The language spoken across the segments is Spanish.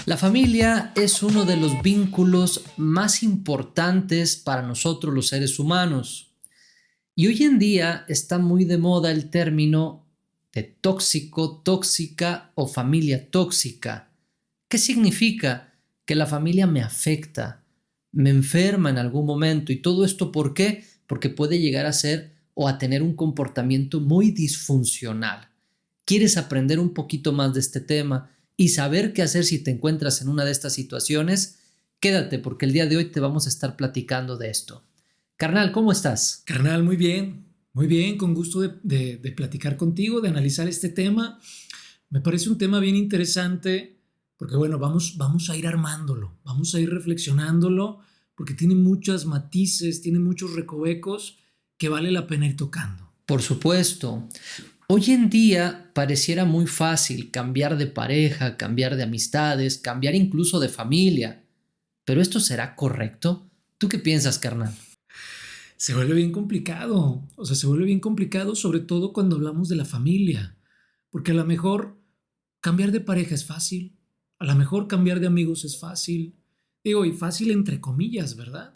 La familia es uno de los vínculos más importantes para nosotros los seres humanos. Y hoy en día está muy de moda el término de tóxico, tóxica o familia tóxica. ¿Qué significa? Que la familia me afecta, me enferma en algún momento. ¿Y todo esto por qué? Porque puede llegar a ser o a tener un comportamiento muy disfuncional. ¿Quieres aprender un poquito más de este tema y saber qué hacer si te encuentras en una de estas situaciones? Quédate porque el día de hoy te vamos a estar platicando de esto. Carnal, ¿cómo estás? Carnal, muy bien, con gusto de platicar contigo, de analizar este tema. Me parece un tema bien interesante porque, bueno, vamos a ir armándolo, vamos a ir reflexionándolo porque tiene muchos matices, tiene muchos recovecos que vale la pena ir tocando. Por supuesto. Hoy en día pareciera muy fácil cambiar de pareja, cambiar de amistades, cambiar incluso de familia. ¿Pero esto será correcto? ¿Tú qué piensas, carnal? Se vuelve bien complicado, se vuelve bien complicado sobre todo cuando hablamos de la familia, porque a lo mejor cambiar de pareja es fácil, a lo mejor cambiar de amigos es fácil, digo, y fácil entre comillas, ¿verdad?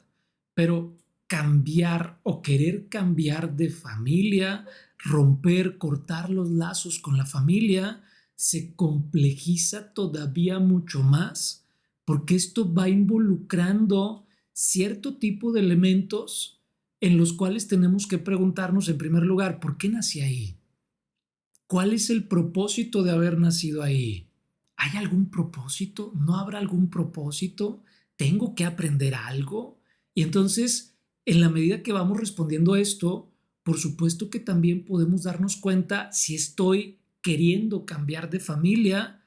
Pero cambiar o querer cambiar de familia, romper, cortar los lazos con la familia, se complejiza todavía mucho más, porque esto va involucrando cierto tipo de elementos en los cuales tenemos que preguntarnos en primer lugar, ¿por qué nací ahí? ¿Cuál es el propósito de haber nacido ahí? ¿Hay algún propósito? ¿No habrá algún propósito? ¿Tengo que aprender algo? Y entonces, en la medida que vamos respondiendo a esto, por supuesto que también podemos darnos cuenta si estoy queriendo cambiar de familia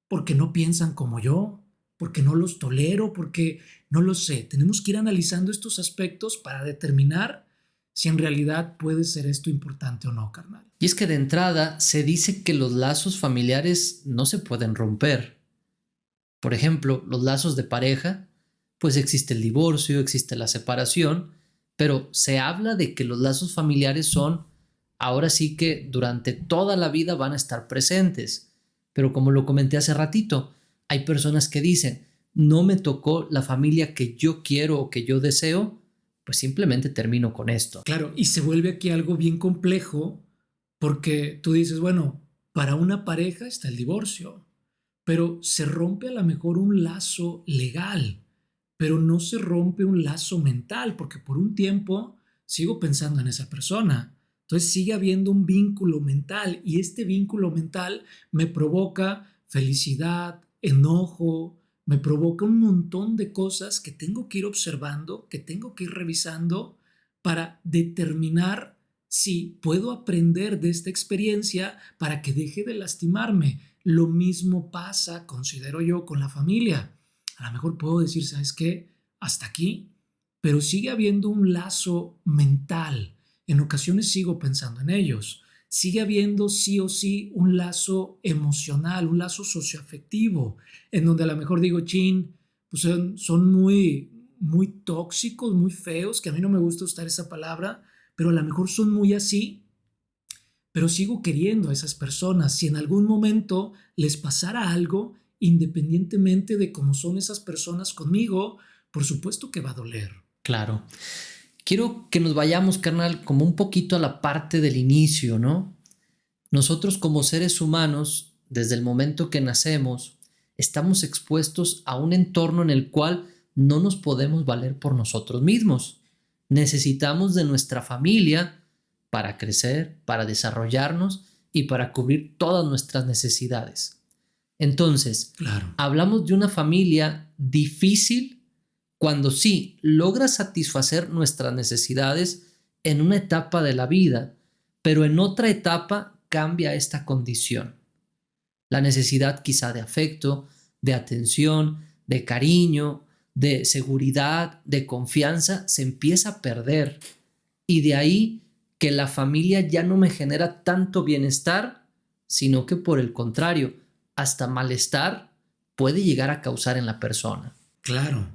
porque no piensan como yo, porque no los tolero, porque no lo sé. Tenemos que ir analizando estos aspectos para determinar si en realidad puede ser esto importante o no, carnal. Y es que de entrada se dice que los lazos familiares no se pueden romper. Por ejemplo, los lazos de pareja, pues existe el divorcio, existe la separación, pero se habla de que los lazos familiares son, ahora sí que durante toda la vida van a estar presentes. Pero como lo comenté hace ratito, hay personas que dicen, no me tocó la familia que yo quiero o que yo deseo, pues simplemente termino con esto. Claro, y se vuelve aquí algo bien complejo porque tú dices, bueno, para una pareja está el divorcio, pero se rompe a lo mejor un lazo legal, pero no se rompe un lazo mental, porque por un tiempo sigo pensando en esa persona. Entonces sigue habiendo un vínculo mental y este vínculo mental me provoca felicidad, enojo, me provoca un montón de cosas que tengo que ir observando, que tengo que ir revisando para determinar si puedo aprender de esta experiencia para que deje de lastimarme. Lo mismo pasa, considero yo, con la familia. A lo mejor puedo decir, ¿sabes qué? Hasta aquí, pero sigue habiendo un lazo mental. En ocasiones sigo pensando en ellos. Sigue habiendo sí o sí un lazo emocional, un lazo socioafectivo, en donde a lo mejor digo, chin, pues son muy tóxicos, muy feos, que a mí no me gusta usar esa palabra, pero a lo mejor son muy así, pero sigo queriendo a esas personas. Si en algún momento les pasara algo, independientemente de cómo son esas personas conmigo, por supuesto que va a doler. Claro. Quiero que nos vayamos, carnal, como un poquito a la parte del inicio, ¿no? Nosotros como seres humanos, desde el momento que nacemos, estamos expuestos a un entorno en el cual no nos podemos valer por nosotros mismos. Necesitamos de nuestra familia para crecer, para desarrollarnos y para cubrir todas nuestras necesidades. Entonces, Claro. hablamos de una familia difícil cuando sí logra satisfacer nuestras necesidades en una etapa de la vida, pero en otra etapa cambia esta condición. La necesidad quizá de afecto, de atención, de cariño, de seguridad, de confianza, se empieza a perder. Y de ahí que la familia ya no me genera tanto bienestar, sino que por el contrario, hasta malestar puede llegar a causar en la persona. Claro,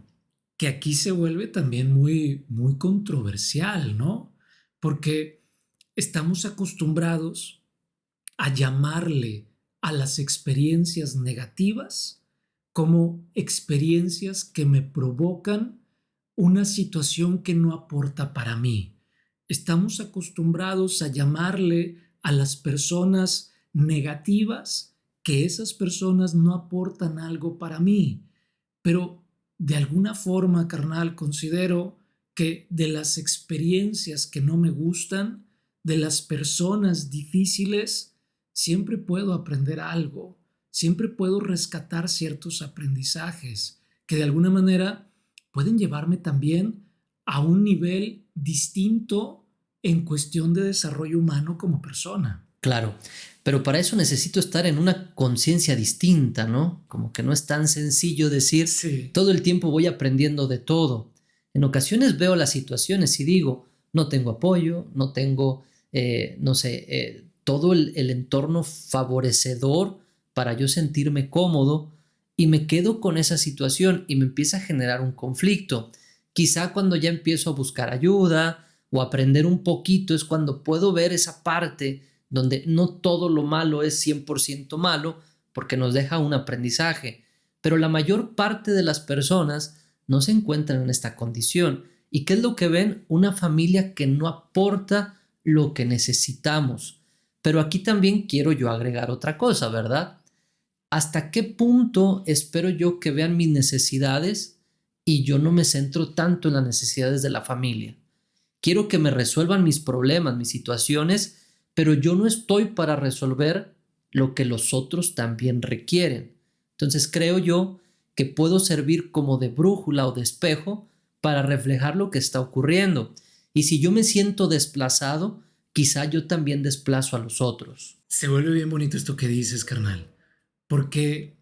que aquí se vuelve también muy controversial, ¿no? Porque estamos acostumbrados a llamarle a las experiencias negativas como experiencias que me provocan una situación que no aporta para mí. Estamos acostumbrados a llamarle a las personas negativas que esas personas no aportan algo para mí. Pero de alguna forma, carnal, considero que de las experiencias que no me gustan, de las personas difíciles, siempre puedo aprender algo, siempre puedo rescatar ciertos aprendizajes que de alguna manera pueden llevarme también a un nivel distinto en cuestión de desarrollo humano como persona. Claro, pero para eso necesito estar en una conciencia distinta, ¿no? Como que no es tan sencillo decir, Sí, todo el tiempo voy aprendiendo de todo. En ocasiones veo las situaciones y digo, no tengo apoyo, no tengo, no sé, todo el entorno favorecedor para yo sentirme cómodo y me quedo con esa situación y me empieza a generar un conflicto. Quizá cuando ya empiezo a buscar ayuda o aprender un poquito es cuando puedo ver esa parte donde no todo lo malo es 100% malo porque nos deja un aprendizaje, pero la mayor parte de las personas no se encuentran en esta condición. ¿Y qué es lo que ven? Una familia que no aporta lo que necesitamos. Pero aquí también quiero yo agregar otra cosa, ¿verdad? ¿Hasta qué punto espero yo que vean mis necesidades y yo no me centro tanto en las necesidades de la familia? Quiero que me resuelvan mis problemas, mis situaciones, pero yo no estoy para resolver lo que los otros también requieren. Entonces creo yo que puedo servir como de brújula o de espejo para reflejar lo que está ocurriendo. Y si yo me siento desplazado, quizá yo también desplazo a los otros. se vuelve bien bonito esto que dices, carnal, porque,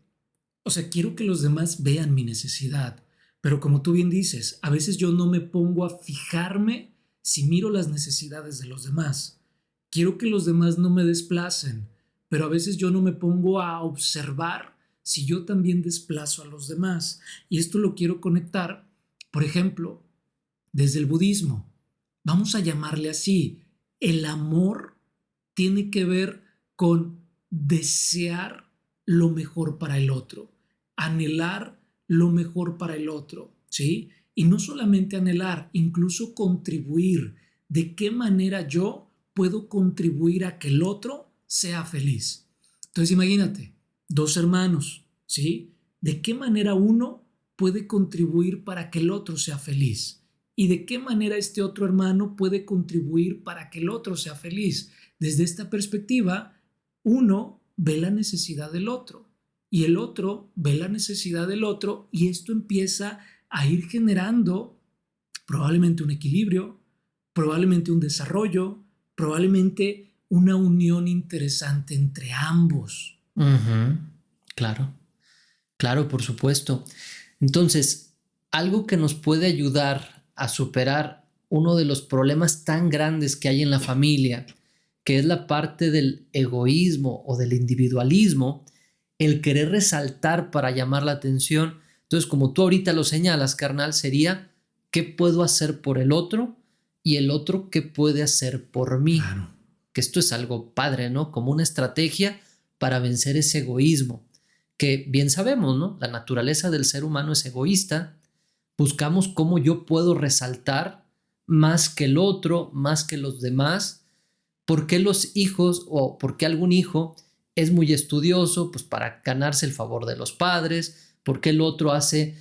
o sea, quiero que los demás vean mi necesidad, pero como tú bien dices, a veces yo no me pongo a fijarme si miro las necesidades de los demás. Quiero que los demás no me desplacen, pero a veces yo no me pongo a observar si yo también desplazo a los demás. Y esto lo quiero conectar, por ejemplo, desde el budismo. Vamos a llamarle así. El amor tiene que ver con desear lo mejor para el otro, anhelar lo mejor para el otro, ¿sí? Y no solamente anhelar, incluso contribuir. ¿De qué manera yo puedo contribuir a que el otro sea feliz? Entonces imagínate, dos hermanos, ¿sí? ¿De qué manera uno puede contribuir para que el otro sea feliz? ¿Y de qué manera este otro hermano puede contribuir para que el otro sea feliz? Desde esta perspectiva, uno ve la necesidad del otro y el otro ve la necesidad del otro y esto empieza a ir generando probablemente un equilibrio, probablemente un desarrollo, probablemente una unión interesante entre ambos. Ujú. Claro, claro, por supuesto. Entonces, algo que nos puede ayudar a superar uno de los problemas tan grandes que hay en la familia, que es la parte del egoísmo o del individualismo, el querer resaltar para llamar la atención. Entonces, como tú ahorita lo señalas, carnal, sería ¿qué puedo hacer por el otro? Y el otro, ¿qué puede hacer por mí? Claro. Que esto es algo padre, ¿no? Como una estrategia para vencer ese egoísmo, que bien sabemos, ¿no? La naturaleza del ser humano es egoísta. Buscamos cómo yo puedo resaltar más que el otro, más que los demás. ¿Por qué los hijos o por qué algún hijo es muy estudioso? Pues para ganarse el favor de los padres. ¿Por qué el otro hace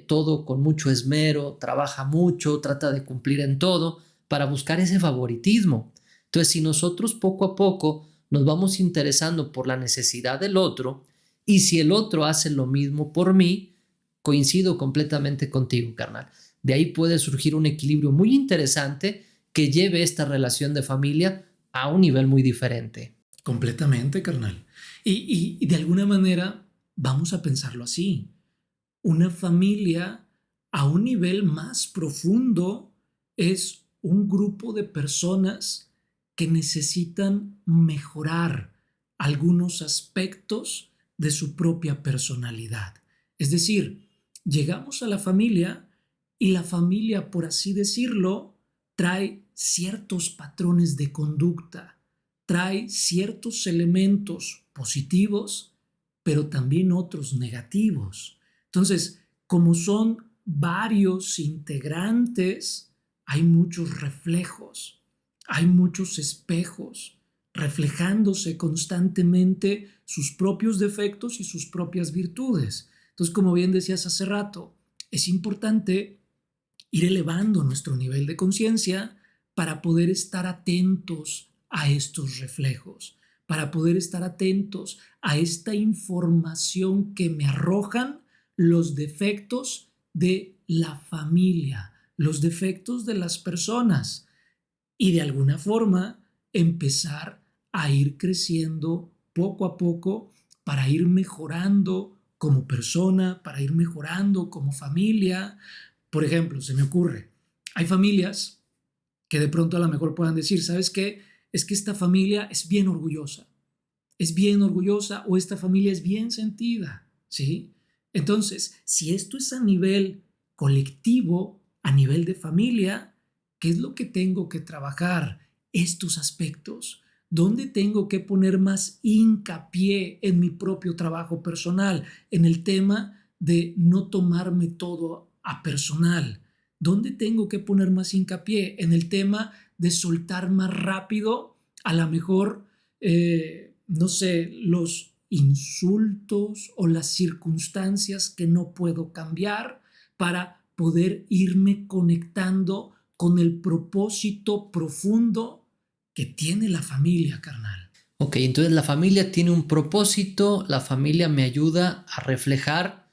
todo con mucho esmero, trabaja mucho, trata de cumplir en todo para buscar ese favoritismo? Entonces, si nosotros poco a poco nos vamos interesando por la necesidad del otro y si el otro hace lo mismo por mí, coincido completamente contigo, carnal. De ahí puede surgir un equilibrio muy interesante que lleve esta relación de familia a un nivel muy diferente. Completamente, carnal. Y de alguna manera vamos a pensarlo así. Una familia a un nivel más profundo es un grupo de personas que necesitan mejorar algunos aspectos de su propia personalidad. Es decir, llegamos a la familia y la familia, por así decirlo, trae ciertos patrones de conducta, trae ciertos elementos positivos, pero también otros negativos. Entonces, como son varios integrantes, hay muchos reflejos, hay muchos espejos, reflejándose constantemente sus propios defectos y sus propias virtudes. Entonces, como bien decías hace rato, es importante ir elevando nuestro nivel de conciencia para poder estar atentos a estos reflejos, para poder estar atentos a esta información que me arrojan los defectos de la familia, los defectos de las personas y de alguna forma empezar a ir creciendo poco a poco para ir mejorando como persona, para ir mejorando como familia. Por ejemplo, se me ocurre, hay familias que de pronto a lo mejor puedan decir, ¿sabes qué? Es que esta familia es bien orgullosa o esta familia es bien sentida, ¿sí? Entonces, si esto es a nivel colectivo, a nivel de familia, ¿qué es lo que tengo que trabajar? Estos aspectos. ¿Dónde tengo que poner más hincapié en mi propio trabajo personal? En el tema de no tomarme todo a personal. ¿Dónde tengo que poner más hincapié? En el tema de soltar más rápido, a lo mejor, no sé, los insultos o las circunstancias que no puedo cambiar para poder irme conectando con el propósito profundo que tiene la familia, carnal. Ok, entonces la familia tiene un propósito, la familia me ayuda a reflejar,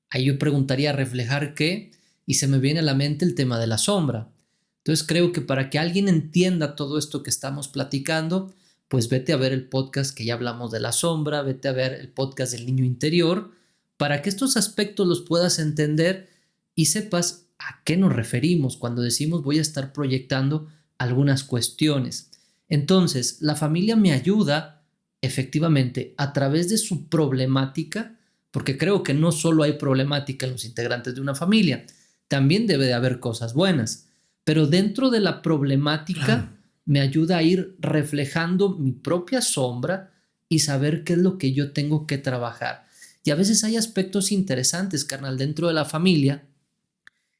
ahí yo preguntaría reflejar qué, y se me viene a la mente el tema de la sombra. Entonces creo que para que alguien entienda todo esto que estamos platicando, pues vete a ver el podcast que ya hablamos de la sombra, vete a ver el podcast del niño interior, para que estos aspectos los puedas entender y sepas a qué nos referimos cuando decimos voy a estar proyectando algunas cuestiones. Entonces, la familia me ayuda efectivamente a través de su problemática, porque creo que no solo hay problemática en los integrantes de una familia, también debe de haber cosas buenas, pero dentro de la problemática Claro. me ayuda a ir reflejando mi propia sombra y saber qué es lo que yo tengo que trabajar. Y a veces hay aspectos interesantes, carnal, dentro de la familia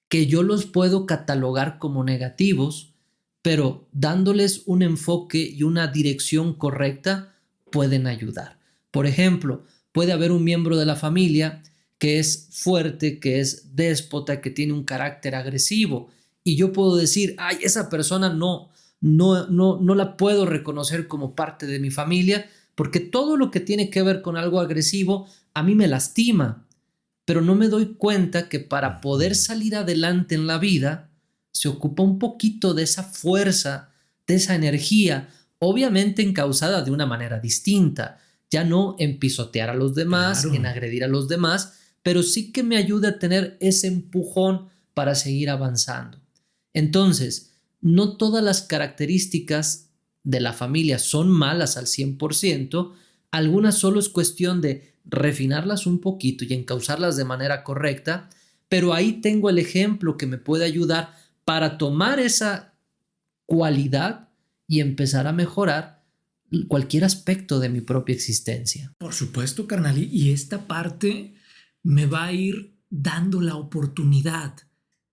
que yo los puedo catalogar como negativos, pero dándoles un enfoque y una dirección correcta pueden ayudar. Por ejemplo, puede haber un miembro de la familia que es fuerte, que es déspota, que tiene un carácter agresivo y yo puedo decir, ay, esa persona no la puedo reconocer como parte de mi familia porque todo lo que tiene que ver con algo agresivo a mí me lastima, pero no me doy cuenta que para poder salir adelante en la vida se ocupa un poquito de esa fuerza, de esa energía, obviamente encausada de una manera distinta, ya no en pisotear a los demás, Claro. en agredir a los demás, pero sí que me ayude a tener ese empujón para seguir avanzando. Entonces, no todas las características de la familia son malas al 100%, algunas solo es cuestión de refinarlas un poquito y encauzarlas de manera correcta, pero ahí tengo el ejemplo que me puede ayudar para tomar esa cualidad y empezar a mejorar cualquier aspecto de mi propia existencia. Por supuesto, carnal. Y esta parte me va a ir dando la oportunidad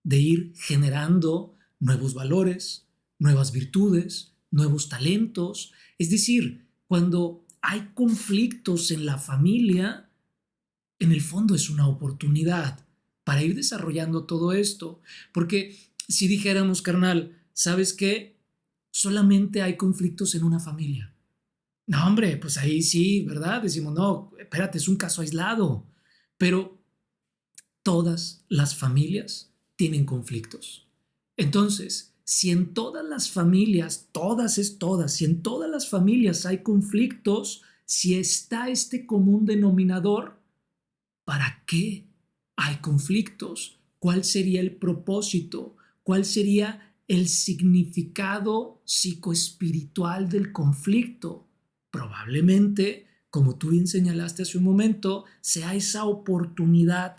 de ir generando nuevos valores, nuevas virtudes, nuevos talentos. Es decir, cuando hay conflictos en la familia, en el fondo es una oportunidad para ir desarrollando todo esto. Porque si dijéramos, carnal, ¿sabes qué? Solamente hay conflictos en una familia. No, hombre, pues ahí sí, ¿verdad? Decimos, no, espérate, es un caso aislado. Pero todas las familias tienen conflictos. Entonces, si en todas las familias, todas es todas, si en todas las familias hay conflictos, si está este común denominador, ¿para qué hay conflictos? ¿Cuál sería el propósito? ¿Cuál sería el significado psicoespiritual del conflicto? Probablemente, como tú bien señalaste hace un momento, sea esa oportunidad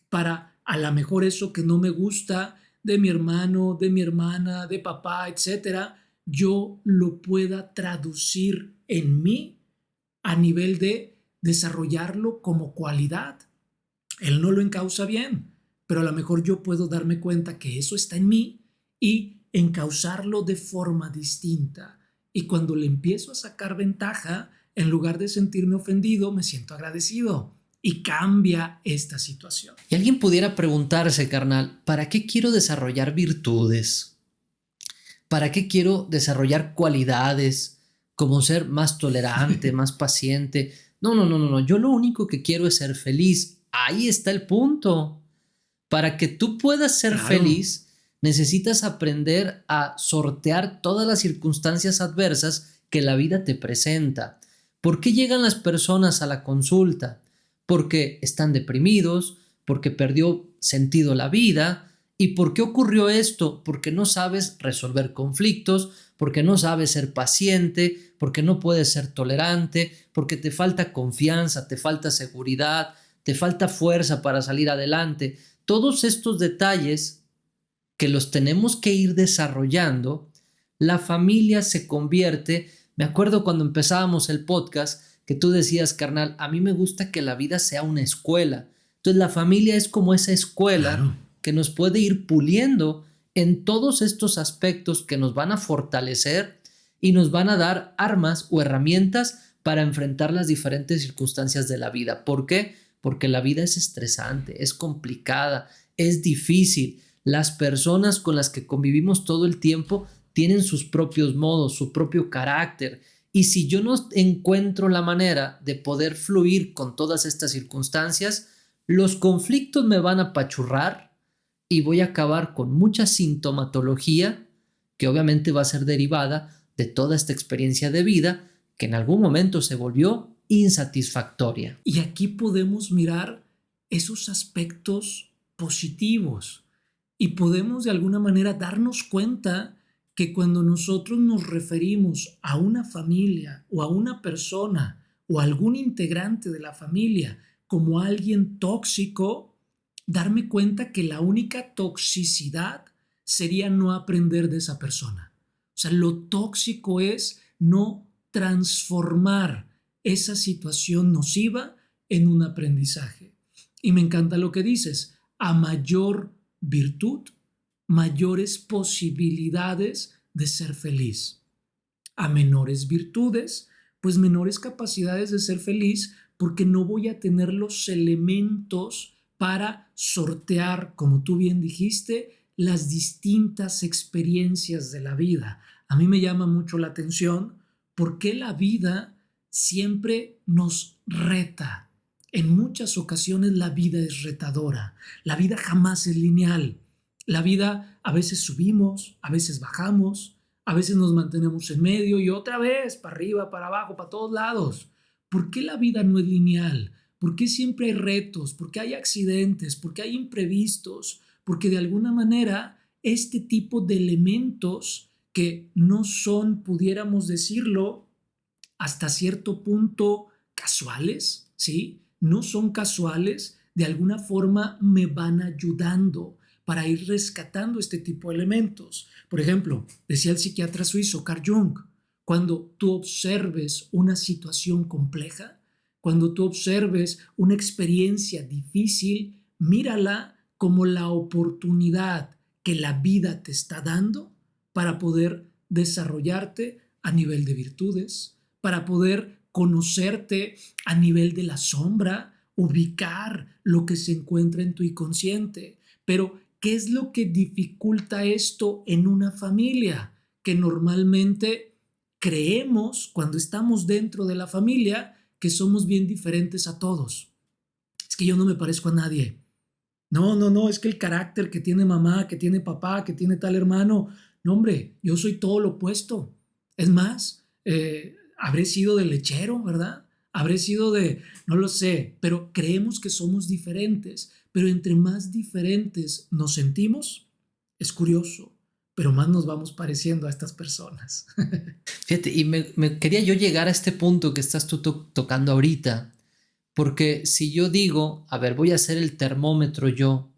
para a lo mejor eso que no me gusta de mi hermano, de mi hermana, de papá, etcétera, yo lo pueda traducir en mí a nivel de desarrollarlo como cualidad. Él no lo encausa bien, pero a lo mejor yo puedo darme cuenta que eso está en mí y encauzarlo de forma distinta. Y cuando le empiezo a sacar ventaja, en lugar de sentirme ofendido, me siento agradecido y cambia esta situación. Y alguien pudiera preguntarse, carnal, ¿para qué quiero desarrollar virtudes? ¿Para qué quiero desarrollar cualidades como ser más tolerante, más paciente? No. Yo lo único que quiero es ser feliz. Ahí está el punto. Para que tú puedas ser Claro. feliz, necesitas aprender a sortear todas las circunstancias adversas que la vida te presenta. ¿Por qué llegan las personas a la consulta? Porque están deprimidos, porque perdió sentido la vida. ¿Y por qué ocurrió esto? Porque no sabes resolver conflictos, porque no sabes ser paciente, porque no puedes ser tolerante, porque te falta confianza, te falta seguridad, te falta fuerza para salir adelante. Todos estos detalles que los tenemos que ir desarrollando, la familia se convierte. Me acuerdo cuando empezábamos el podcast que tú decías, carnal, a mí me gusta que la vida sea una escuela. Entonces la familia es como esa escuela Claro. que nos puede ir puliendo en todos estos aspectos que nos van a fortalecer y nos van a dar armas o herramientas para enfrentar las diferentes circunstancias de la vida. ¿Por qué? Porque la vida es estresante, es complicada, es difícil. Las personas con las que convivimos todo el tiempo tienen sus propios modos, su propio carácter. Y si yo no encuentro la manera de poder fluir con todas estas circunstancias, los conflictos me van a apachurrar y voy a acabar con mucha sintomatología que obviamente va a ser derivada de toda esta experiencia de vida que en algún momento se volvió insatisfactoria. Y aquí podemos mirar esos aspectos positivos y podemos de alguna manera darnos cuenta que cuando nosotros nos referimos a una familia o a una persona o a algún integrante de la familia como alguien tóxico, darme cuenta que la única toxicidad sería no aprender de esa persona. O sea, lo tóxico es no transformar esa situación nociva en un aprendizaje. Y me encanta lo que dices, a mayor virtud, mayores posibilidades de ser feliz. A menores virtudes, pues menores capacidades de ser feliz porque no voy a tener los elementos para sortear, como tú bien dijiste, las distintas experiencias de la vida. A mí me llama mucho la atención por qué la vida siempre nos reta. En muchas ocasiones la vida es retadora. La vida jamás es lineal. La vida a veces subimos, a veces bajamos, a veces nos mantenemos en medio y otra vez para arriba, para abajo, para todos lados. ¿Por qué la vida no es lineal? ¿Por qué siempre hay retos? ¿Por qué hay accidentes? ¿Por qué hay imprevistos? Porque de alguna manera este tipo de elementos que no son, pudiéramos decirlo, hasta cierto punto casuales, ¿sí? No son casuales, de alguna forma me van ayudando para ir rescatando este tipo de elementos. Por ejemplo, decía el psiquiatra suizo Carl Jung, cuando tú observes una situación compleja, cuando tú observes una experiencia difícil, mírala como la oportunidad que la vida te está dando para poder desarrollarte a nivel de virtudes, para poder conocerte a nivel de la sombra, ubicar lo que se encuentra en tu inconsciente. Pero, ¿qué es lo que dificulta esto en una familia? Que normalmente creemos, cuando estamos dentro de la familia, que somos bien diferentes a todos. Es que yo no me parezco a nadie. No, es que el carácter que tiene mamá, que tiene papá, que tiene tal hermano, no, hombre, yo soy todo lo opuesto. Es más, habré sido de lechero, ¿verdad? Habré sido de, no lo sé, pero creemos que somos diferentes. Pero entre más diferentes nos sentimos, es curioso, pero más nos vamos pareciendo a estas personas. Fíjate, y me quería yo llegar a este punto que estás tú tocando ahorita, porque si yo digo, a ver, voy a hacer el termómetro yo,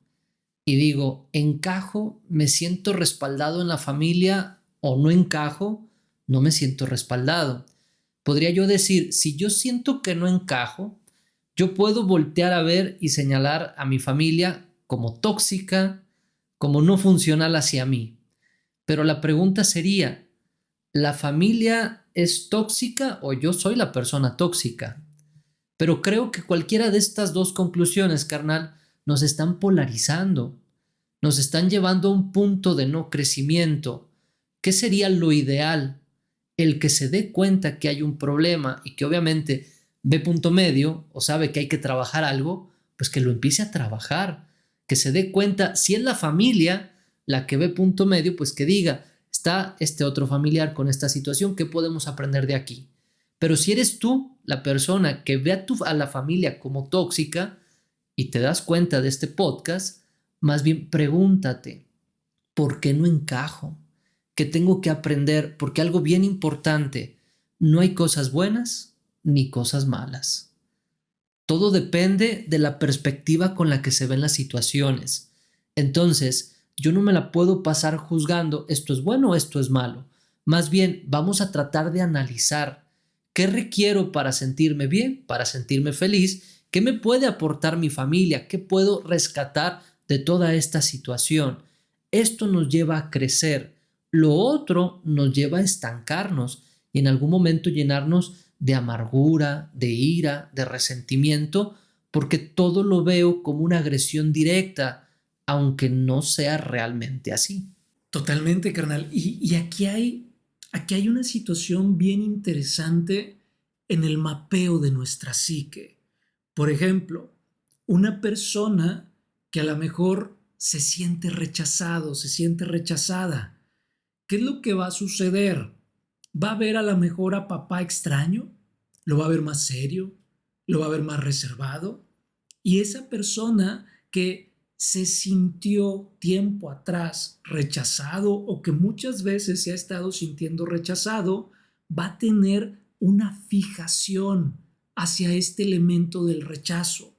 y digo, encajo, me siento respaldado en la familia o no encajo, no me siento respaldado. Podría yo decir, si yo siento que no encajo, Yo puedo voltear a ver y señalar a mi familia como tóxica, como no funcional hacia mí. Pero la pregunta sería, ¿la familia es tóxica o yo soy la persona tóxica? Pero creo que cualquiera de estas dos conclusiones, carnal, nos están polarizando, nos están llevando a un punto de no crecimiento. ¿Qué sería lo ideal? El que se dé cuenta que hay un problema y que obviamente ve punto medio o sabe que hay que trabajar algo, pues que lo empiece a trabajar, que se dé cuenta, si es la familia la que ve punto medio, pues que diga, está este otro familiar con esta situación, ¿qué podemos aprender de aquí? Pero si eres tú la persona que ve a la familia como tóxica y te das cuenta de este podcast, más bien pregúntate, ¿por qué no encajo? ¿Qué tengo que aprender? Porque algo bien importante, no hay cosas buenas ni cosas malas. Todo depende de la perspectiva con la que se ven las situaciones. Entonces, yo no me la puedo pasar juzgando esto es bueno o esto es malo. Más bien, vamos a tratar de analizar qué requiero para sentirme bien, para sentirme feliz, qué me puede aportar mi familia, qué puedo rescatar de toda esta situación. Esto nos lleva a crecer. Lo otro nos lleva a estancarnos y en algún momento llenarnos de amargura, de ira, de resentimiento, porque todo lo veo como una agresión directa, aunque no sea realmente así. Totalmente, carnal. Y aquí hay una situación bien interesante en el mapeo de nuestra psique. Por ejemplo, una persona que a lo mejor se siente rechazado, se siente rechazada. ¿Qué es lo que va a suceder? Va a ver a lo mejor a papá extraño, lo va a ver más serio, lo va a ver más reservado. Y esa persona que se sintió tiempo atrás rechazado o que muchas veces se ha estado sintiendo rechazado, va a tener una fijación hacia este elemento del rechazo.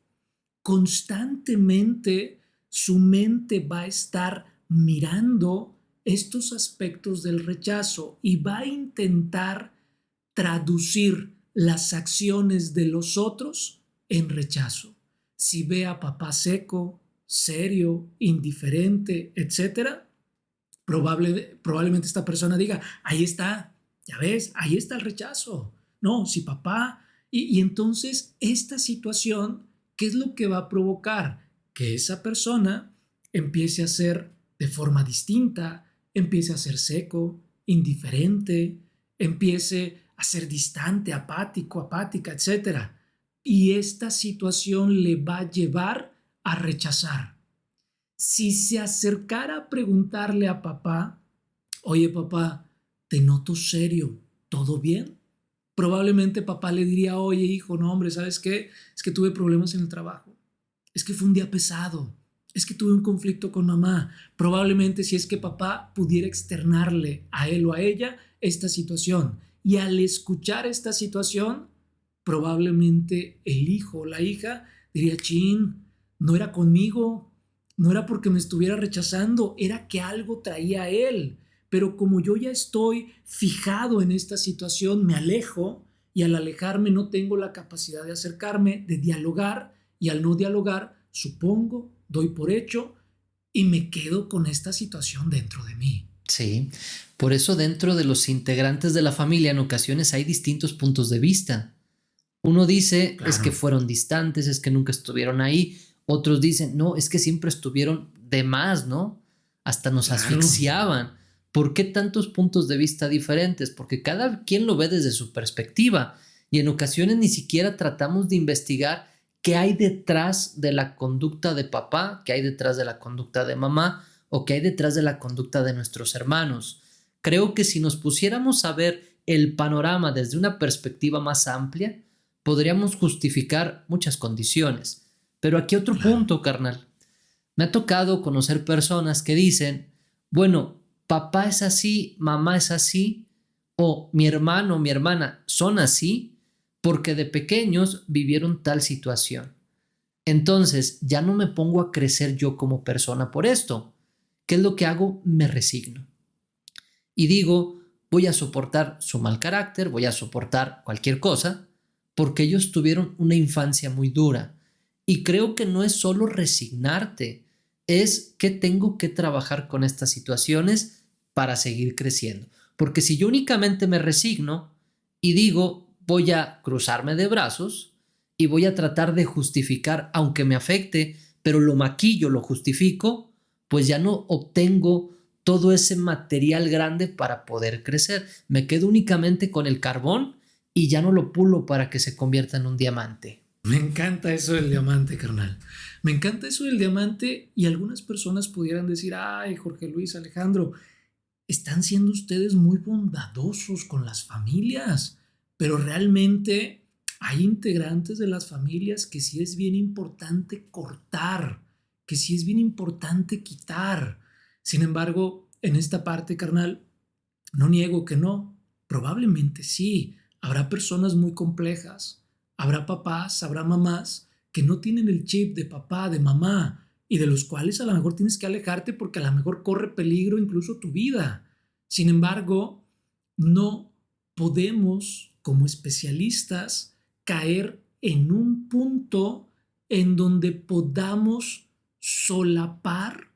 Constantemente su mente va a estar mirando estos aspectos del rechazo y va a intentar traducir las acciones de los otros en rechazo. Si ve a papá seco, serio, indiferente, etcétera, probablemente esta persona diga, ahí está, ya ves, ahí está el rechazo. No, si papá... Y entonces esta situación, ¿qué es lo que va a provocar? Que esa persona empiece a ser de forma distinta, empiece a ser seco, indiferente, empiece a ser distante, apático, apática, etcétera. Y esta situación le va a llevar a rechazar. Si se acercara a preguntarle a papá, oye papá, te noto serio, ¿todo bien? Probablemente papá le diría, oye hijo, no hombre, ¿sabes qué? Es que tuve problemas en el trabajo, es que fue un día pesado, es que tuve un conflicto con mamá. Probablemente si es que papá pudiera externarle a él o a ella esta situación. Y al escuchar esta situación, probablemente el hijo o la hija diría, chin, no era conmigo, no era porque me estuviera rechazando, era que algo traía a él. Pero como yo ya estoy fijado en esta situación, me alejo y al alejarme no tengo la capacidad de acercarme, de dialogar y al no dialogar, supongo, doy por hecho y me quedo con esta situación dentro de mí. Sí, por eso dentro de los integrantes de la familia en ocasiones hay distintos puntos de vista. Uno dice, es que Claro, fueron distantes, es que nunca estuvieron ahí. Otros dicen, no, es que siempre estuvieron de más, ¿no? Hasta nos claro. asfixiaban. ¿Por qué tantos puntos de vista diferentes? Porque cada quien lo ve desde su perspectiva y en ocasiones ni siquiera tratamos de investigar qué hay detrás de la conducta de papá, qué hay detrás de la conducta de mamá o qué hay detrás de la conducta de nuestros hermanos. Creo que si nos pusiéramos a ver el panorama desde una perspectiva más amplia, podríamos justificar muchas condiciones. Pero aquí otro Claro. punto, carnal. Me ha tocado conocer personas que dicen, bueno, papá es así, mamá es así, o mi hermano o mi hermana son así porque de pequeños vivieron tal situación. Entonces ya no me pongo a crecer yo como persona por esto. ¿Qué es lo que hago? Me resigno. Y digo, voy a soportar su mal carácter, voy a soportar cualquier cosa, porque ellos tuvieron una infancia muy dura. Y creo que no es solo resignarte, es que tengo que trabajar con estas situaciones para seguir creciendo. Porque si yo únicamente me resigno y digo, voy a cruzarme de brazos y voy a tratar de justificar, aunque me afecte, pero lo maquillo, lo justifico, pues ya no obtengo todo ese material grande para poder crecer. Me quedo únicamente con el carbón y ya no lo pulo para que se convierta en un diamante. Me encanta eso del diamante, carnal. Me encanta eso del diamante y algunas personas pudieran decir, ay, Jorge Luis, Alejandro, están siendo ustedes muy bondadosos con las familias, pero realmente hay integrantes de las familias que sí es bien importante cortar, que sí es bien importante quitar. Sin embargo, en esta parte, carnal, no niego que no, probablemente sí. Habrá personas muy complejas, habrá papás, habrá mamás que no tienen el chip de papá, de mamá, y de los cuales a lo mejor tienes que alejarte porque a lo mejor corre peligro incluso tu vida. Sin embargo, no podemos, como especialistas, caer en un punto en donde podamos solapar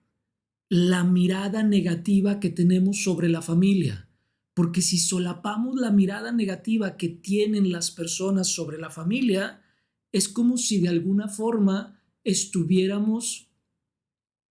la mirada negativa que tenemos sobre la familia. Porque si solapamos la mirada negativa que tienen las personas sobre la familia, es como si de alguna forma estuviéramos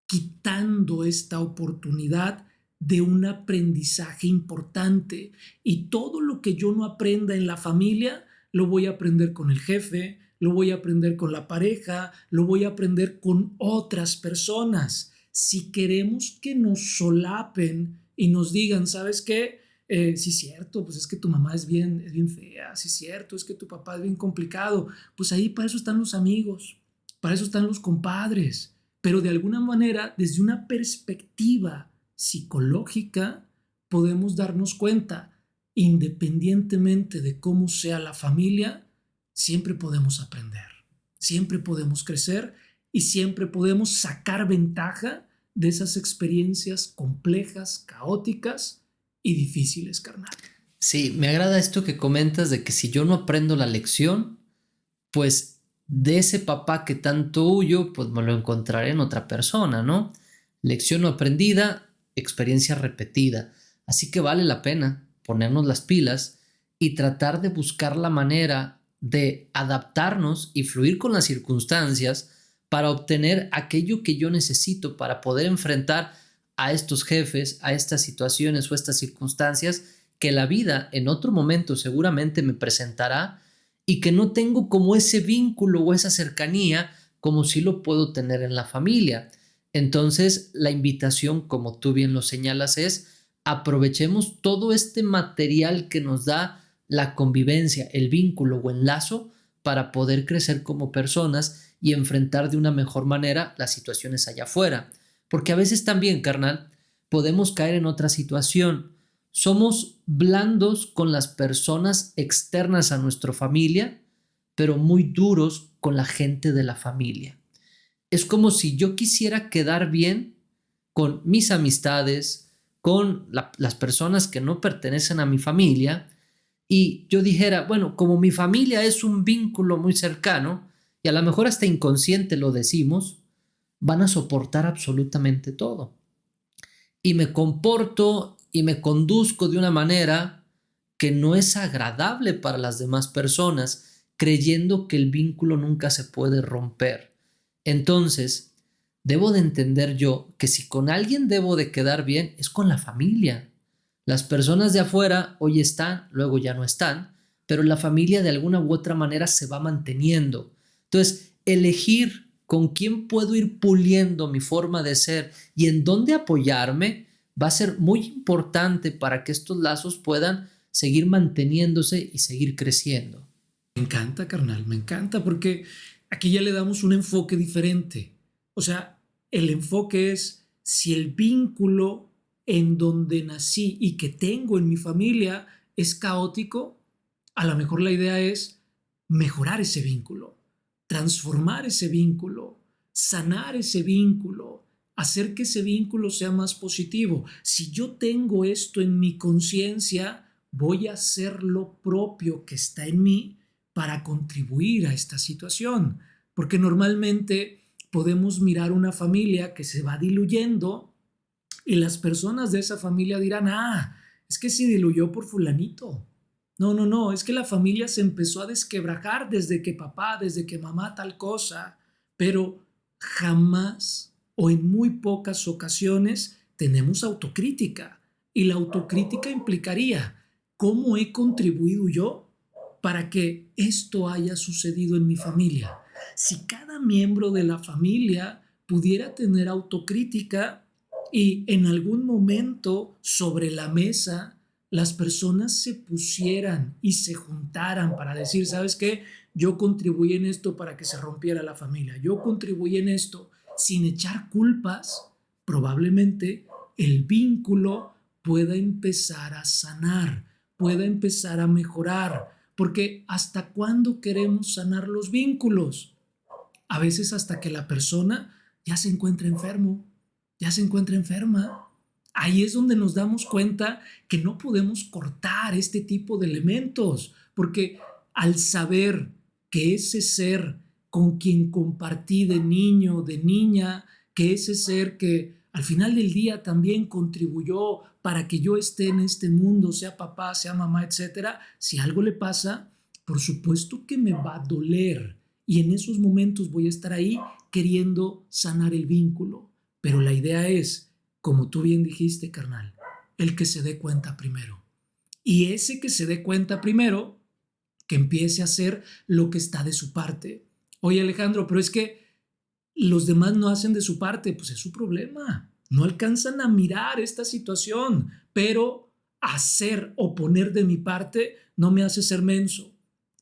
quitando esta oportunidad de un aprendizaje importante. Y todo lo que yo no aprenda en la familia, lo voy a aprender con el jefe, lo voy a aprender con la pareja, lo voy a aprender con otras personas. Si queremos que nos solapen y nos digan, ¿sabes qué? Sí es cierto, pues es que tu mamá es bien fea, sí es cierto, es que tu papá es bien complicado. Pues ahí para eso están los amigos, para eso están los compadres, pero de alguna manera, desde una perspectiva psicológica, podemos darnos cuenta, independientemente de cómo sea la familia, siempre podemos aprender, siempre podemos crecer y siempre podemos sacar ventaja de esas experiencias complejas, caóticas y difíciles, carnal. Sí, me agrada esto que comentas de que si yo no aprendo la lección, pues de ese papá que tanto huyo, pues me lo encontraré en otra persona, ¿no? Lección no aprendida, experiencia repetida. Así que vale la pena ponernos las pilas y tratar de buscar la manera de adaptarnos y fluir con las circunstancias para obtener aquello que yo necesito para poder enfrentar a estos jefes, a estas situaciones o estas circunstancias que la vida en otro momento seguramente me presentará y que no tengo como ese vínculo o esa cercanía como si lo puedo tener en la familia. Entonces, la invitación, como tú bien lo señalas, es aprovechemos todo este material que nos da la convivencia, el vínculo o el lazo para poder crecer como personas y enfrentar de una mejor manera las situaciones allá afuera. Porque a veces también, carnal, podemos caer en otra situación. Somos blandos con las personas externas a nuestra familia, pero muy duros con la gente de la familia. Es como si yo quisiera quedar bien con mis amistades, con las personas que no pertenecen a mi familia, y yo dijera, bueno, como mi familia es un vínculo muy cercano, y a lo mejor hasta inconsciente lo decimos, van a soportar absolutamente todo y me comporto y me conduzco de una manera que no es agradable para las demás personas, creyendo que el vínculo nunca se puede romper. Entonces, debo de entender yo que si con alguien debo de quedar bien, es con la familia. Las personas de afuera hoy están, luego ya no están, pero la familia de alguna u otra manera se va manteniendo. Entonces, elegir con quién puedo ir puliendo mi forma de ser y en dónde apoyarme va a ser muy importante para que estos lazos puedan seguir manteniéndose y seguir creciendo. Me encanta, carnal, me encanta porque aquí ya le damos un enfoque diferente. O sea, el enfoque es si el vínculo en donde nací y que tengo en mi familia es caótico, a lo mejor la idea es mejorar ese vínculo, transformar ese vínculo, sanar ese vínculo, hacer que ese vínculo sea más positivo. Si yo tengo esto en mi conciencia, voy a hacer lo propio que está en mí para contribuir a esta situación, porque normalmente podemos mirar una familia que se va diluyendo y las personas de esa familia dirán, es que se diluyó por fulanito. No, no, no, es que la familia se empezó a desquebrajar desde que papá, desde que mamá tal cosa, pero jamás o en muy pocas ocasiones tenemos autocrítica. Y la autocrítica implicaría cómo he contribuido yo para que esto haya sucedido en mi familia. Si cada miembro de la familia pudiera tener autocrítica y en algún momento sobre la mesa las personas se pusieran y se juntaran para decir, ¿sabes qué? Yo contribuí en esto para que se rompiera la familia. Yo contribuí en esto sin echar culpas. Probablemente el vínculo pueda empezar a sanar, pueda empezar a mejorar. Porque ¿hasta cuándo queremos sanar los vínculos? A veces hasta que la persona ya se encuentra enfermo, ya se encuentra enferma. Ahí es donde nos damos cuenta que no podemos cortar este tipo de elementos, porque al saber que ese ser con quien compartí de niño, de niña, que ese ser que al final del día también contribuyó para que yo esté en este mundo, sea papá, sea mamá, etcétera, si algo le pasa, por supuesto que me va a doler y en esos momentos voy a estar ahí queriendo sanar el vínculo. Pero la idea es, como tú bien dijiste, carnal, el que se dé cuenta primero. Y ese que se dé cuenta primero, que empiece a hacer lo que está de su parte. Oye, Alejandro, pero es que los demás no hacen de su parte, pues es su problema. No alcanzan a mirar esta situación, pero hacer o poner de mi parte no me hace ser menso.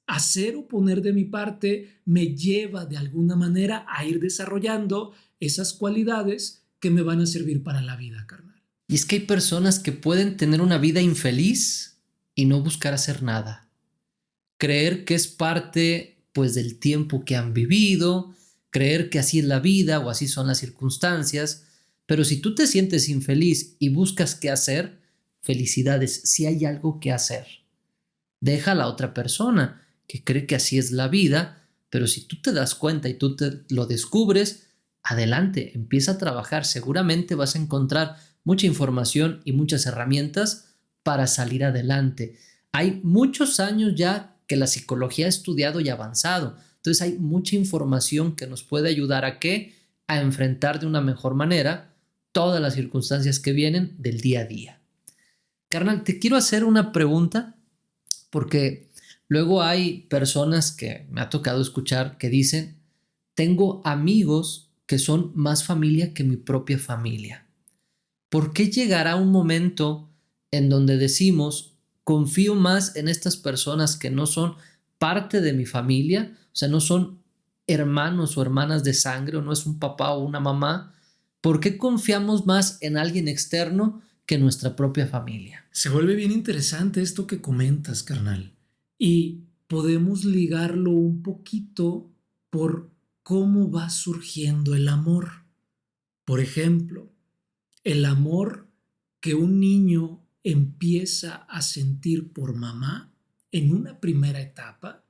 Hacer o poner de mi parte me lleva de alguna manera a ir desarrollando esas cualidades que me van a servir para la vida, carnal. Y es que hay personas que pueden tener una vida infeliz y no buscar hacer nada. Creer que es parte, pues, del tiempo que han vivido, creer que así es la vida o así son las circunstancias. Pero si tú te sientes infeliz y buscas qué hacer, felicidades, si hay algo que hacer. Deja a la otra persona que cree que así es la vida, pero si tú te das cuenta y tú te lo descubres, adelante, empieza a trabajar. Seguramente vas a encontrar mucha información y muchas herramientas para salir adelante. Hay muchos años ya que la psicología ha estudiado y avanzado. Entonces hay mucha información que nos puede ayudar a qué, a enfrentar de una mejor manera todas las circunstancias que vienen del día a día. Carnal, te quiero hacer una pregunta porque luego hay personas que me ha tocado escuchar que dicen, tengo amigos que son más familia que mi propia familia. ¿Por qué llegará un momento en donde decimos, confío más en estas personas que no son parte de mi familia? O sea, no son hermanos o hermanas de sangre, o no es un papá o una mamá. ¿Por qué confiamos más en alguien externo que nuestra propia familia? Se vuelve bien interesante esto que comentas, carnal. Y podemos ligarlo un poquito por cómo va surgiendo el amor. Por ejemplo, el amor que un niño empieza a sentir por mamá en una primera etapa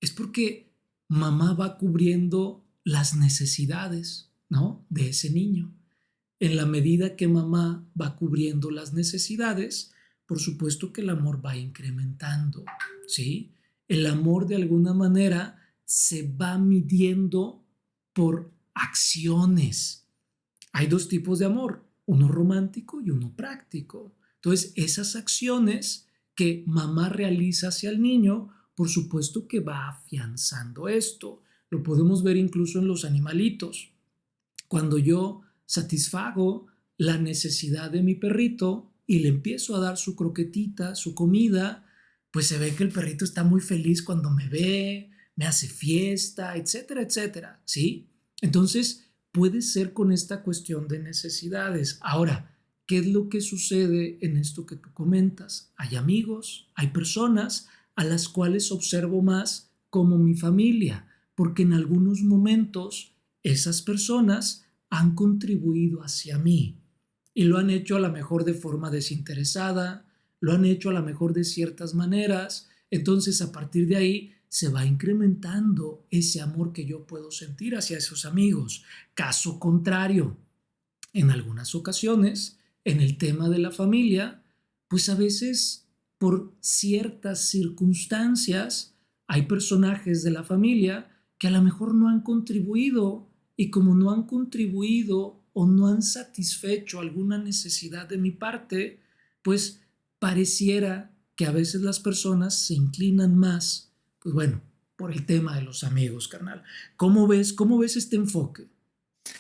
es porque mamá va cubriendo las necesidades, ¿no?, de ese niño. En la medida que mamá va cubriendo las necesidades, por supuesto que el amor va incrementando, ¿sí? El amor de alguna manera se va midiendo por acciones. Hay dos tipos de amor, uno romántico y uno práctico. Entonces, esas acciones que mamá realiza hacia el niño, por supuesto que va afianzando esto. Lo podemos ver incluso en los animalitos. Cuando yo satisfago la necesidad de mi perrito y le empiezo a dar su croquetita, su comida, pues se ve que el perrito está muy feliz cuando me ve, me hace fiesta, etcétera, etcétera, ¿sí? Entonces, puede ser con esta cuestión de necesidades. Ahora, ¿qué es lo que sucede en esto que tú comentas? Hay amigos, hay personas a las cuales observo más como mi familia, porque en algunos momentos esas personas han contribuido hacia mí y lo han hecho a lo mejor de forma desinteresada, lo han hecho a lo mejor de ciertas maneras. Entonces, a partir de ahí se va incrementando ese amor que yo puedo sentir hacia esos amigos. Caso contrario, en algunas ocasiones, en el tema de la familia, pues a veces por ciertas circunstancias hay personajes de la familia que a lo mejor no han contribuido, y como no han contribuido o no han satisfecho alguna necesidad de mi parte, pues pareciera que a veces las personas se inclinan más, pues bueno, por el tema de los amigos, carnal. ¿Cómo ves este enfoque?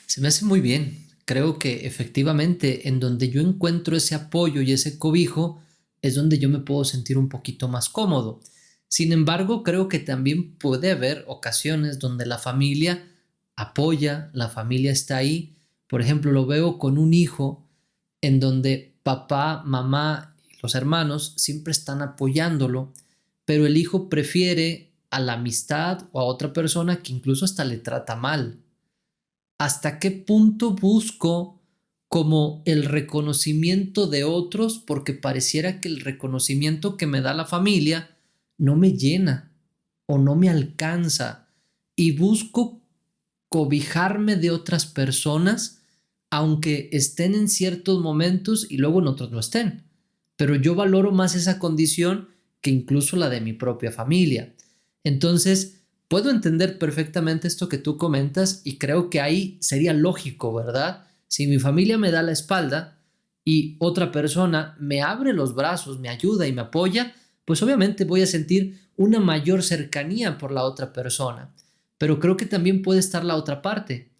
Se me hace muy bien. Creo que efectivamente en donde yo encuentro ese apoyo y ese cobijo es donde yo me puedo sentir un poquito más cómodo. Sin embargo, creo que también puede haber ocasiones donde la familia apoya, la familia está ahí. Por ejemplo, lo veo con un hijo en donde papá, mamá y los hermanos siempre están apoyándolo, pero el hijo prefiere a la amistad o a otra persona que incluso hasta le trata mal. ¿Hasta qué punto busco como el reconocimiento de otros? Porque pareciera que el reconocimiento que me da la familia no me llena o no me alcanza, y busco cobijarme de otras personas, aunque estén en ciertos momentos y luego en otros no estén. Pero yo valoro más esa condición que incluso la de mi propia familia. Entonces, puedo entender perfectamente esto que tú comentas y creo que ahí sería lógico, ¿verdad? Si mi familia me da la espalda y otra persona me abre los brazos, me ayuda y me apoya, pues obviamente voy a sentir una mayor cercanía por la otra persona. Pero creo que también puede estar la otra parte,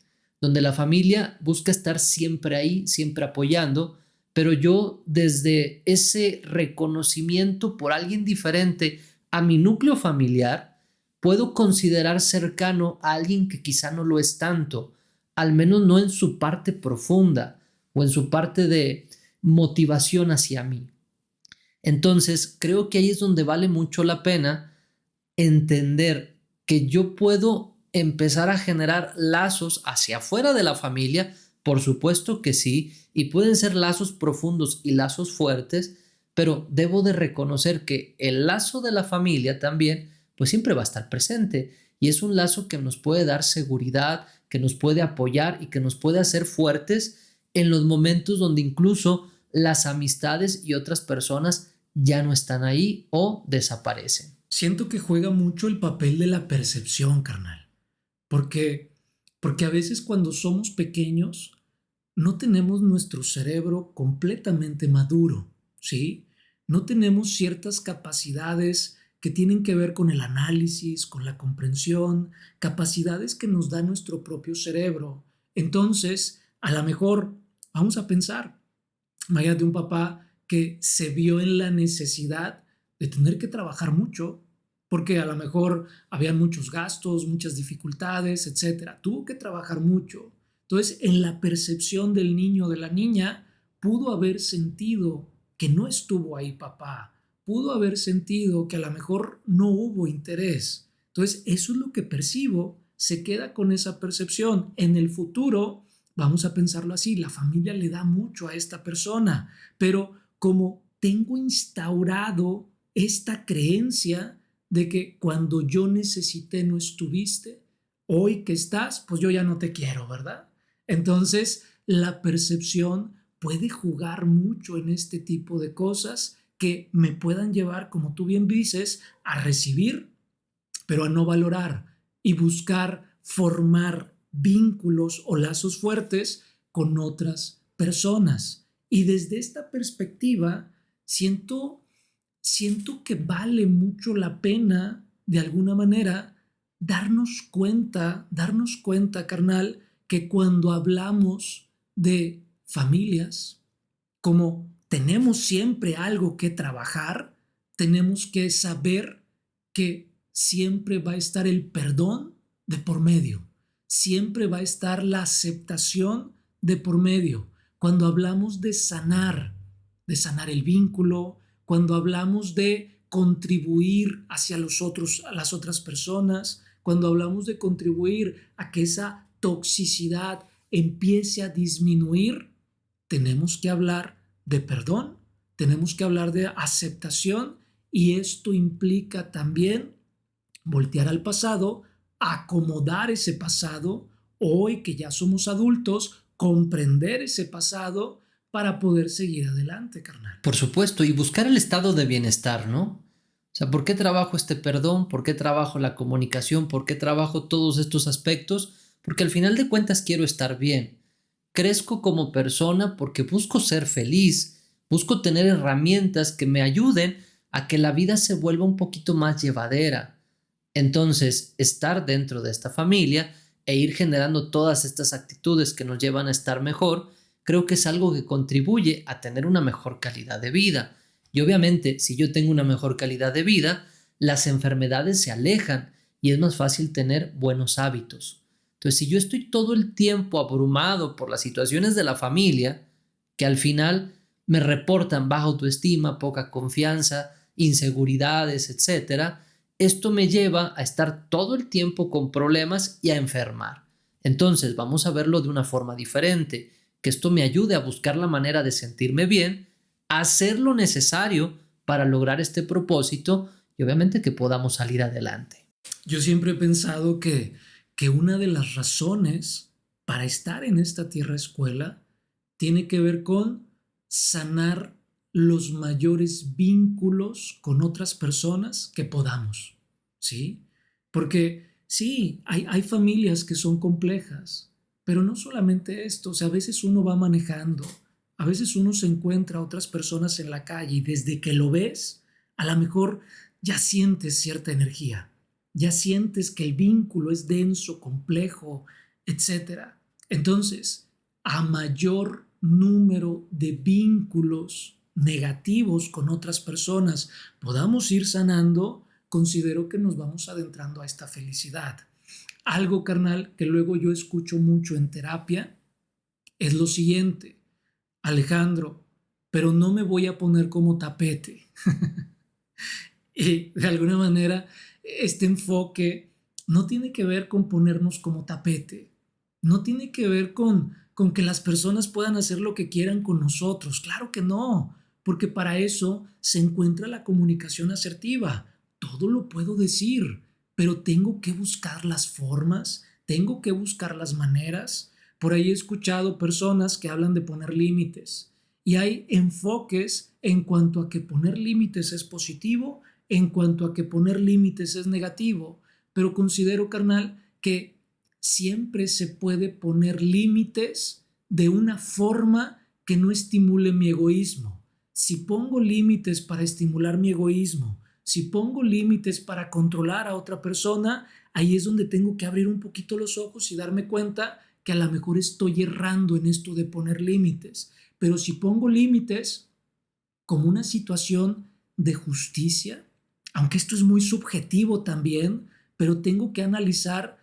donde la familia busca estar siempre ahí, siempre apoyando, pero yo desde ese reconocimiento por alguien diferente a mi núcleo familiar, puedo considerar cercano a alguien que quizá no lo es tanto, al menos no en su parte profunda o en su parte de motivación hacia mí. Entonces, creo que ahí es donde vale mucho la pena entender que yo puedo empezar a generar lazos hacia afuera de la familia, por supuesto que sí, y pueden ser lazos profundos y lazos fuertes, pero debo de reconocer que el lazo de la familia también, pues siempre va a estar presente, y es un lazo que nos puede dar seguridad, que nos puede apoyar y que nos puede hacer fuertes en los momentos donde incluso las amistades y otras personas ya no están ahí o desaparecen. Siento que juega mucho el papel de la percepción, carnal, porque, porque a veces cuando somos pequeños no tenemos nuestro cerebro completamente maduro, ¿sí? No tenemos ciertas capacidades que tienen que ver con el análisis, con la comprensión, capacidades que nos da nuestro propio cerebro. Entonces, a lo mejor vamos a pensar, imagínate un papá que se vio en la necesidad de tener que trabajar mucho, porque a lo mejor había muchos gastos, muchas dificultades, etcétera. Tuvo que trabajar mucho. Entonces, en la percepción del niño o de la niña, pudo haber sentido que no estuvo ahí papá, pudo haber sentido que a lo mejor no hubo interés. Entonces, eso es lo que percibo, se queda con esa percepción. En el futuro, vamos a pensarlo así, la familia le da mucho a esta persona, pero como tengo instaurado esta creencia de que cuando yo necesité no estuviste, hoy que estás, pues yo ya no te quiero, ¿verdad? Entonces, la percepción puede jugar mucho en este tipo de cosas que me puedan llevar, como tú bien dices, a recibir, pero a no valorar y buscar formar vínculos o lazos fuertes con otras personas. Y desde esta perspectiva, siento que vale mucho la pena, de alguna manera, darnos cuenta, carnal, que cuando hablamos de familias, como tenemos siempre algo que trabajar, tenemos que saber que siempre va a estar el perdón de por medio, siempre va a estar la aceptación de por medio. Cuando hablamos de sanar el vínculo, cuando hablamos de contribuir hacia los otros, a las otras personas, cuando hablamos de contribuir a que esa toxicidad empiece a disminuir, tenemos que hablar de perdón, tenemos que hablar de aceptación, y esto implica también voltear al pasado, acomodar ese pasado, hoy que ya somos adultos, comprender ese pasado para poder seguir adelante, carnal. Por supuesto, y buscar el estado de bienestar, ¿no? O sea, ¿por qué trabajo este perdón? ¿Por qué trabajo la comunicación? ¿Por qué trabajo todos estos aspectos? Porque al final de cuentas quiero estar bien. Crezco como persona porque busco ser feliz, busco tener herramientas que me ayuden a que la vida se vuelva un poquito más llevadera. Entonces, estar dentro de esta familia e ir generando todas estas actitudes que nos llevan a estar mejor, creo que es algo que contribuye a tener una mejor calidad de vida. Y obviamente, si yo tengo una mejor calidad de vida, las enfermedades se alejan y es más fácil tener buenos hábitos. Entonces, si yo estoy todo el tiempo abrumado por las situaciones de la familia, que al final me reportan baja autoestima, poca confianza, inseguridades, etcétera, esto me lleva a estar todo el tiempo con problemas y a enfermar. Entonces, vamos a verlo de una forma diferente, que esto me ayude a buscar la manera de sentirme bien, a hacer lo necesario para lograr este propósito y obviamente que podamos salir adelante. Yo siempre he pensado que una de las razones para estar en esta tierra escuela tiene que ver con sanar los mayores vínculos con otras personas que podamos, ¿sí? Porque sí, hay familias que son complejas, pero no solamente esto, o sea, a veces uno va manejando, a veces uno se encuentra a otras personas en la calle y desde que lo ves, a lo mejor ya sientes cierta energía, ya sientes que el vínculo es denso, complejo, etcétera. Entonces, a mayor número de vínculos negativos con otras personas podamos ir sanando, considero que nos vamos adentrando a esta felicidad. Algo, carnal, que luego yo escucho mucho en terapia es lo siguiente: Alejandro, pero no me voy a poner como tapete. Y de alguna manera este enfoque no tiene que ver con ponernos como tapete, no tiene que ver con que las personas puedan hacer lo que quieran con nosotros, claro que no, porque para eso se encuentra la comunicación asertiva. Todo lo puedo decir, pero tengo que buscar las formas, tengo que buscar las maneras. Por ahí he escuchado personas que hablan de poner límites y hay enfoques en cuanto a que poner límites es positivo, en cuanto a que poner límites es negativo, pero considero, carnal, que siempre se puede poner límites de una forma que no estimule mi egoísmo. Si pongo límites para estimular mi egoísmo, si pongo límites para controlar a otra persona, ahí es donde tengo que abrir un poquito los ojos y darme cuenta que a lo mejor estoy errando en esto de poner límites. Pero si pongo límites como una situación de justicia, aunque esto es muy subjetivo también, pero tengo que analizar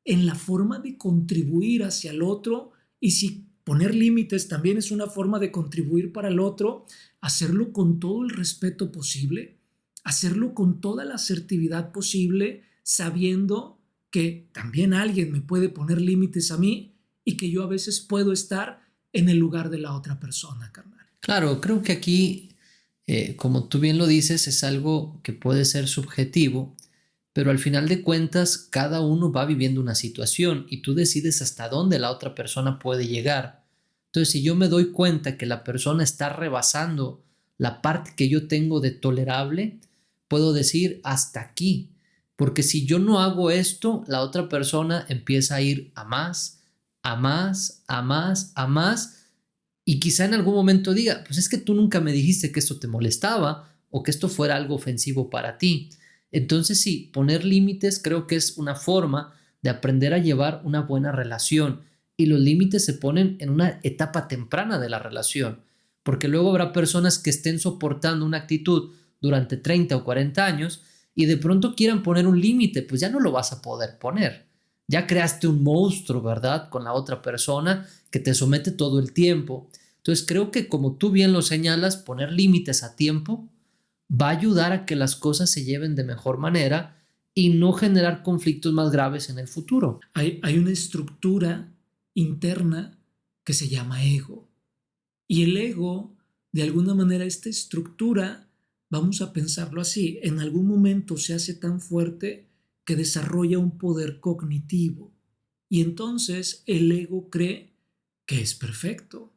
en la forma de contribuir hacia el otro, y si poner límites también es una forma de contribuir para el otro, hacerlo con todo el respeto posible, hacerlo con toda la asertividad posible, sabiendo que también alguien me puede poner límites a mí y que yo a veces puedo estar en el lugar de la otra persona, carnal. Claro, creo que aquí, como tú bien lo dices, es algo que puede ser subjetivo, pero al final de cuentas cada uno va viviendo una situación y tú decides hasta dónde la otra persona puede llegar. Entonces, si yo me doy cuenta que la persona está rebasando la parte que yo tengo de tolerable, puedo decir hasta aquí, porque si yo no hago esto, la otra persona empieza a ir a más, a más, a más, a más, y quizá en algún momento diga, pues es que tú nunca me dijiste que esto te molestaba o que esto fuera algo ofensivo para ti. Entonces sí, poner límites creo que es una forma de aprender a llevar una buena relación, y los límites se ponen en una etapa temprana de la relación, porque luego habrá personas que estén soportando una actitud durante 30 o 40 años y de pronto quieran poner un límite, pues ya no lo vas a poder poner. Ya creaste un monstruo, ¿verdad? Con la otra persona que te somete todo el tiempo. Entonces creo que, como tú bien lo señalas, poner límites a tiempo va a ayudar a que las cosas se lleven de mejor manera y no generar conflictos más graves en el futuro. Hay una estructura interna que se llama ego. Y el ego, de alguna manera, esta estructura, vamos a pensarlo así, en algún momento se hace tan fuerte que desarrolla un poder cognitivo. Y entonces el ego cree que es perfecto,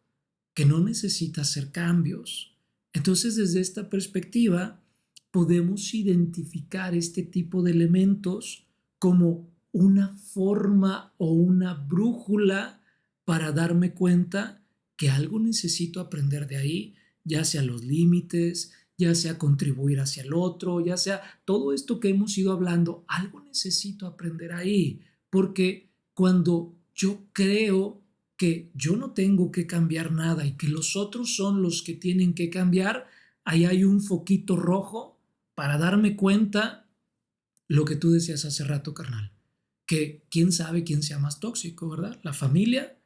que no necesita hacer cambios. Entonces, desde esta perspectiva, podemos identificar este tipo de elementos como una forma o una brújula para darme cuenta que algo necesito aprender de ahí, ya sea los límites, ya sea contribuir hacia el otro, ya sea todo esto que hemos ido hablando, algo necesito aprender ahí, porque cuando yo creo que yo no tengo que cambiar nada y que los otros son los que tienen que cambiar, ahí hay un foquito rojo para darme cuenta lo que tú decías hace rato, carnal, que quién sabe quién sea más tóxico, ¿verdad? ¿La familia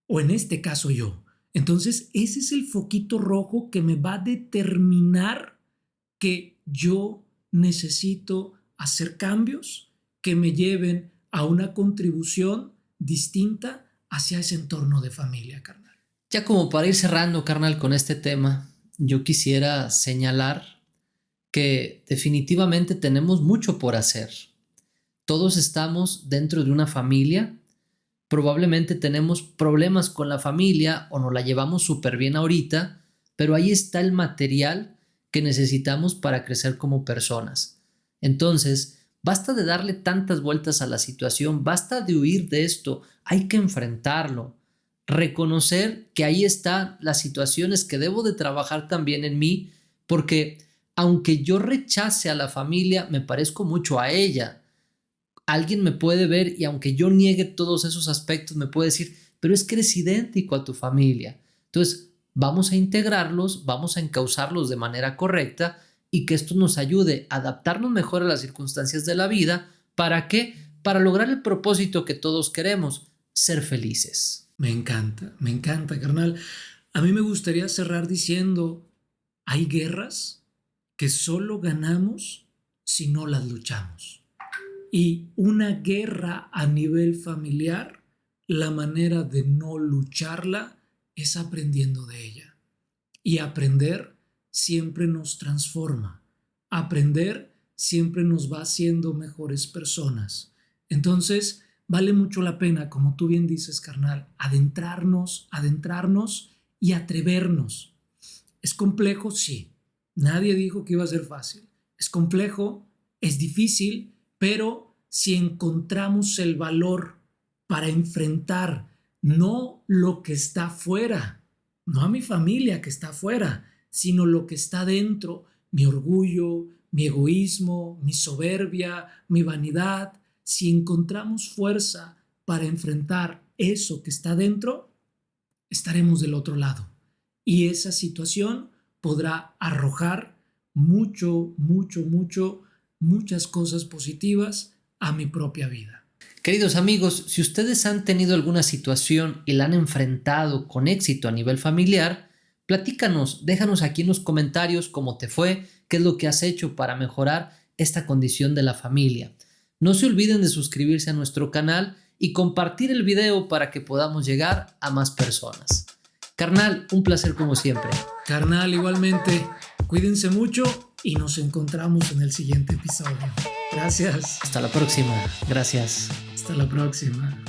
o en este caso yo? Entonces ese es el foquito rojo que me va a determinar que yo necesito hacer cambios que me lleven a una contribución distinta hacia ese entorno de familia, carnal. Ya como para ir cerrando, carnal, con este tema, yo quisiera señalar que definitivamente tenemos mucho por hacer. Todos estamos dentro de una familia. Probablemente tenemos problemas con la familia o nos la llevamos súper bien ahorita, pero ahí está el material que necesitamos para crecer como personas. Entonces, basta de darle tantas vueltas a la situación, basta de huir de esto, hay que enfrentarlo, reconocer que ahí están las situaciones que debo de trabajar también en mí, porque aunque yo rechace a la familia, me parezco mucho a ella. Alguien me puede ver y aunque yo niegue todos esos aspectos, me puede decir, pero es que eres idéntico a tu familia. Entonces, vamos a integrarlos, vamos a encauzarlos de manera correcta y que esto nos ayude a adaptarnos mejor a las circunstancias de la vida. ¿Para qué? Para lograr el propósito que todos queremos, ser felices. Me encanta, carnal. A mí me gustaría cerrar diciendo, hay guerras que solo ganamos si no las luchamos. Y una guerra a nivel familiar, la manera de no lucharla es aprendiendo de ella. Y aprender siempre nos transforma. Aprender siempre nos va haciendo mejores personas. Entonces, vale mucho la pena, como tú bien dices, carnal, adentrarnos y atrevernos. ¿Es complejo? Sí. Nadie dijo que iba a ser fácil. Es complejo, es difícil, pero si encontramos el valor para enfrentar no lo que está afuera, no a mi familia que está afuera, sino lo que está dentro, mi orgullo, mi egoísmo, mi soberbia, mi vanidad, si encontramos fuerza para enfrentar eso que está dentro, estaremos del otro lado. Y esa situación podrá arrojar muchas cosas positivas a mi propia vida. Queridos amigos, si ustedes han tenido alguna situación y la han enfrentado con éxito a nivel familiar, platícanos, déjanos aquí en los comentarios cómo te fue, qué es lo que has hecho para mejorar esta condición de la familia. No se olviden de suscribirse a nuestro canal y compartir el video para que podamos llegar a más personas. Carnal, un placer como siempre. Carnal, igualmente, cuídense mucho y nos encontramos en el siguiente episodio. Gracias. Hasta la próxima. Gracias. Hasta la próxima.